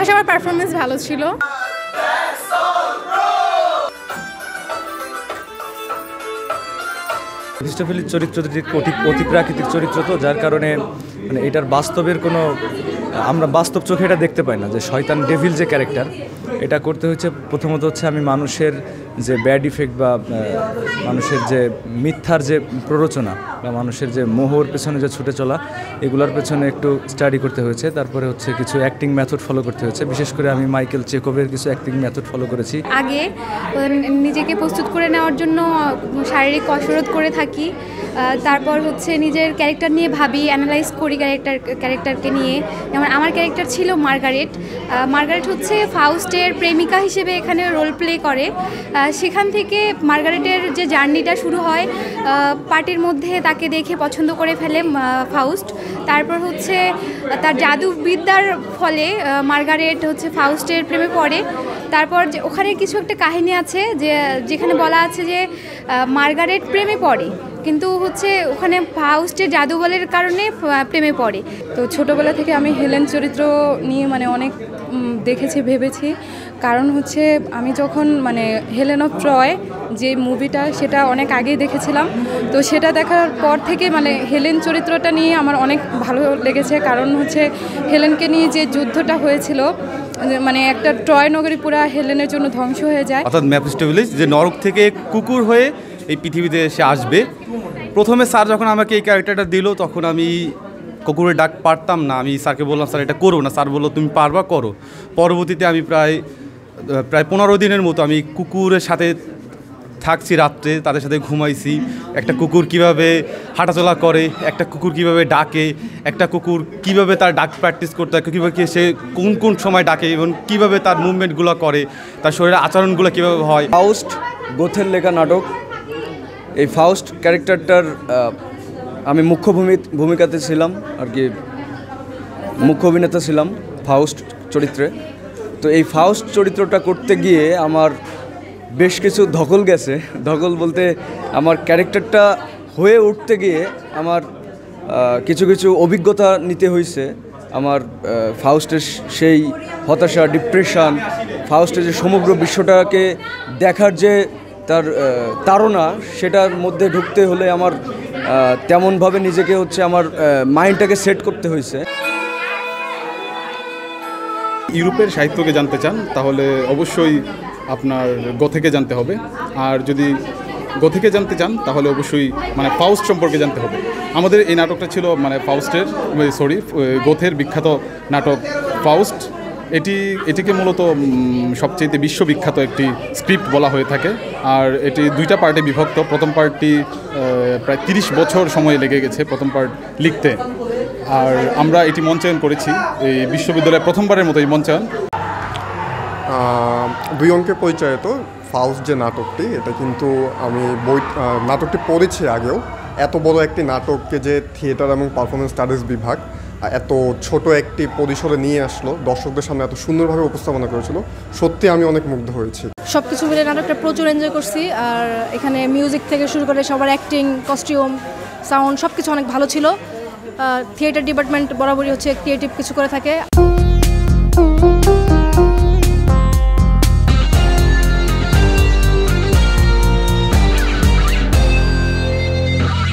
সবার পারফরমেন্স ভালো ছিল। মেফিস্টোফেলিস চরিত্রটি অতি প্রাকৃতিক চরিত্র, তো যার কারণে মানে এটার বাস্তবের কোনো আমরা বাস্তব চোখে এটা দেখতে পাই না যে শয়তান ডেভিল যে ক্যারেক্টার এটা করতে হচ্ছে। প্রথমত হচ্ছে আমি মানুষের যে ব্যাড ইফেক্ট বা মানুষের যে মিথ্যার যে প্ররোচনা বা মানুষের যে মোহর পেছনে যে ছুটে চলা এগুলোর পেছনে একটু স্টাডি করতে হয়েছে। তারপরে হচ্ছে কিছু অ্যাক্টিং মেথড ফলো করতে হয়েছে, বিশেষ করে আমি মাইকেল চেকোভের কিছু অ্যাক্টিং মেথড ফলো করেছি। আগে নিজেকে প্রস্তুত করে নেওয়ার জন্য শারীরিক কসরত করে থাকি, তারপর হচ্ছে নিজের ক্যারেক্টার নিয়ে ভাবি, অ্যানালাইজ করি ক্যারেক্টারকে নিয়ে। যেমন আমার ক্যারেক্টার ছিল মার্গারেট। মার্গারেট হচ্ছে ফাউস্টের প্রেমিকা হিসেবে এখানে রোল প্লে করে। সেখান থেকে মার্গারেটের যে জার্নিটা শুরু হয়, পার্টির মধ্যে তাকে দেখে পছন্দ করে ফেলে ফাউস্ট। তারপর হচ্ছে তার জাদুবিদ্যার ফলে মার্গারেট হচ্ছে ফাউস্টের প্রেমে পড়ে। তারপর ওখানে কিছু একটা কাহিনী আছে যেখানে বলা আছে যে মার্গারেট প্রেমে পড়ে, কিন্তু হচ্ছে ওখানে ফাউস্টের জাদুবলের কারণে প্রেমে পড়ে। তো ছোটোবেলা থেকে আমি হেলেন চরিত্র নিয়ে মানে অনেক দেখেছি, ভেবেছি। কারণ হচ্ছে আমি যখন মানে হেলেন অফ ট্রয় যে মুভিটা সেটা অনেক আগেই দেখেছিলাম, তো সেটা দেখার পর থেকে মানে হেলেন চরিত্রটা নিয়ে আমার অনেক ভালো লেগেছে। কারণ হচ্ছে হেলেনকে নিয়ে যে যুদ্ধটা হয়েছিল, মানে একটা ট্রয় নগরী পুরা হেলেনের জন্য ধ্বংস হয়ে যায়। অর্থাৎ মেফিস্টোফেলিস যে নরক থেকে কুকুর হয়ে এই পৃথিবীতে এসে আসবে। প্রথমে স্যার যখন আমাকে এই ক্যারেক্টারটা দিল তখন আমি কুকুরের ডাক পারতাম না। আমি স্যারকে বললাম স্যার এটা করো না, স্যার বললো তুমি পারবা, করো। পরবর্তীতে আমি প্রায় 15 দিনের মতো আমি কুকুরের সাথে থাকছি, রাত্রে তাদের সাথে ঘুমাইছি। একটা কুকুর কিভাবে হাঁটাচলা করে, একটা কুকুর কিভাবে ডাকে, একটা কুকুর কিভাবে তার ডাক প্র্যাকটিস করতে হয়, কীভাবে সে কোন কোন সময় ডাকে এবং কীভাবে তার মুভমেন্টগুলো করে, তার শরীরের আচরণগুলো কীভাবে হয়। ফাউস্ট গোথের লেখা নাটক। এই ফাউস্ট ক্যারেক্টারটার আমি মুখ্য ভূমিকাতে ছিলাম আর কি, মুখ্য অভিনেতা ছিলাম ফাউস্ট চরিত্রে। তো এই ফাউস্ট চরিত্রটা করতে গিয়ে আমার বেশ কিছু ধকল গেছে। ধকল বলতে আমার ক্যারেক্টারটা হয়ে উঠতে গিয়ে আমার কিছু কিছু অভিজ্ঞতা নিতে হয়েছে। আমার ফাউস্টের সেই হতাশা, ডিপ্রেশন, ফাউস্টের যে সমগ্র বিশ্বটাকে দেখার যে তার তাড়না, সেটার মধ্যে ঢুকতে হলে আমার তেমনভাবে নিজেকে হচ্ছে আমার মাইন্ডটাকে সেট করতে হয়েছে। ইউরোপের সাহিত্যকে জানতে চান তাহলে অবশ্যই আপনার গোথেকে জানতে হবে, আর যদি গোথেকে জানতে চান তাহলে অবশ্যই মানে ফাউস্ট সম্পর্কে জানতে হবে। আমাদের এই নাটকটা ছিল মানে গোথের বিখ্যাত নাটক ফাউস্ট। এটিকে মূলত সবচেয়ে বিশ্ববিখ্যাত একটি স্ক্রিপ্ট বলা হয়ে থাকে, আর এটি 2টা পার্টে বিভক্ত। প্রথম পার্টটি প্রায় 30 বছর সময় লেগে গেছে প্রথম পার্ট লিখতে, আর আমরা এটি মঞ্চায়ন করেছি এই বিশ্ববিদ্যালয়ে প্রথমবারের মতো এই মঞ্চায়ন। 2 অঙ্কে পরিচয়িত ফাউস্ট যে নাটকটি, এটা কিন্তু আমি নাটকটি পড়েছি আগেও। এত বড় একটি নাটককে যে থিয়েটার এবং পারফরমেন্স স্টাডিজ বিভাগ এত ছোট একটি পরিসরে নিয়ে আসলো, দর্শকদের সামনে এত সুন্দরভাবে উপস্থাপনা করেছিল, সত্যি আমি অনেক মুগ্ধ হয়েছি। সব কিছু মিলে নাটকটা প্রচুর এনজয় করছি। আর এখানে মিউজিক থেকে শুরু করে সবার অ্যাক্টিং, কস্টিউম, সাউন্ড সব কিছু অনেক ভালো ছিল। থিয়েটার ডিপার্টমেন্ট বরাবরই হচ্ছে ক্রিয়েটিভ কিছু করে থাকে।